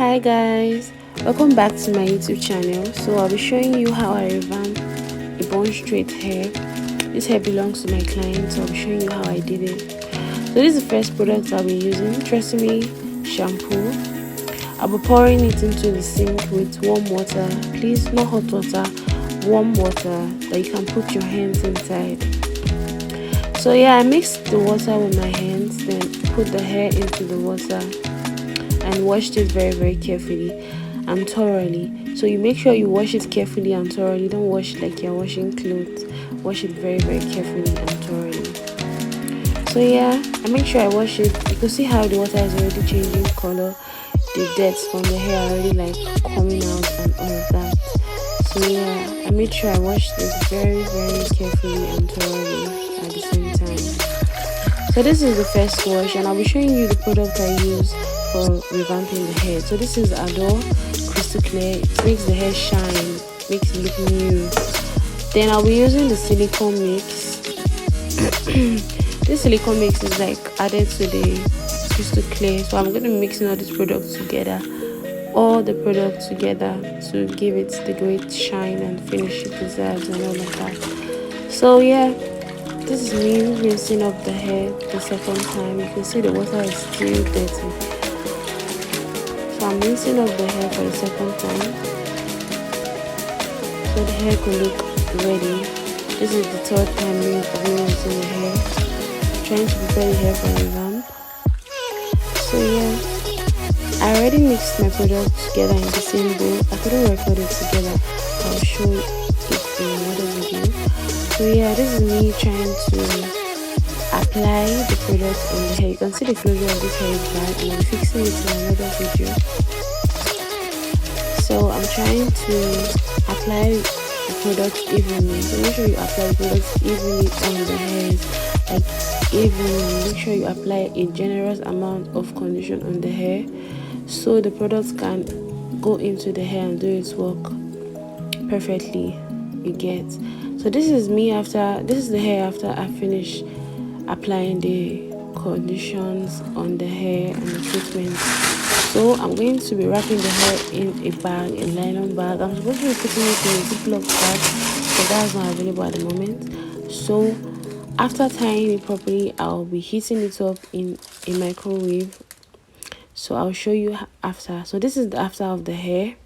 Hi guys, welcome back to my YouTube channel. So I'll be showing you how I revamp a bone straight hair. This hair belongs to my client, so I'll be showing you how I did it. So this is the first product I'll be using, Tresemme shampoo. I'll be pouring it into the sink with warm water. Please, not hot water, warm water that you can put your hands inside. So yeah, I mixed the water with my hands, then put the hair into the water and washed it very carefully and thoroughly. So you make sure you wash it carefully and thoroughly. Don't wash it like you're washing clothes. Wash it very carefully and thoroughly. So yeah, I make sure I wash it. You can see how the water is already changing color. The dirt from the hair are already like coming out and all of that. So yeah, I made sure I washed this very carefully and thoroughly at the same time. So this is the first wash, and I'll be showing you the product I use for revamping the hair. So this is Adore Crystal Clear. It makes the hair shine, makes it look new. Then I'll be using the silicone mix. This silicone mix is like added to the Crystal Clear, so I'm going to mix all these products together, all the products together, to give it the great shine and finish it deserves and all of that. So yeah, this is me rinsing up the hair the second time. You can see the water is still dirty, so I'm rinsing up the hair for the second time so the hair could look ready. This is the third time of rinsing the hair, trying to prepare the hair for revamp. So yeah, I already mixed my products together in the same bowl. I couldn't record it together. I'll show it in another video. So yeah, this is me trying to apply the product on the hair. You can see the closure of this hair is bad, and I'm fixing it in another video. So I'm trying to apply the product evenly. So make sure you apply the product evenly on the hairs, like evenly. Make sure you apply a generous amount of condition on the hair, so the product can go into the hair and do its work perfectly. You get. So this is me after, this is the hair after I finish applying the conditions on the hair and the treatment. So I'm going to be wrapping the hair in a bag, a nylon bag. I'm supposed to be putting it in a Ziploc bag, but that's not available at the moment. So after tying it properly, I'll be heating it up in a microwave. So I'll show you after. So this is the after of the hair.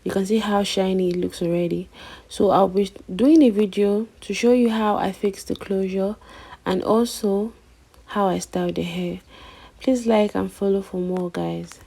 You can see how shiny it looks already. So I'll be doing a video to show you how I fix the closure and also how I style the hair. Please like and follow for more, guys.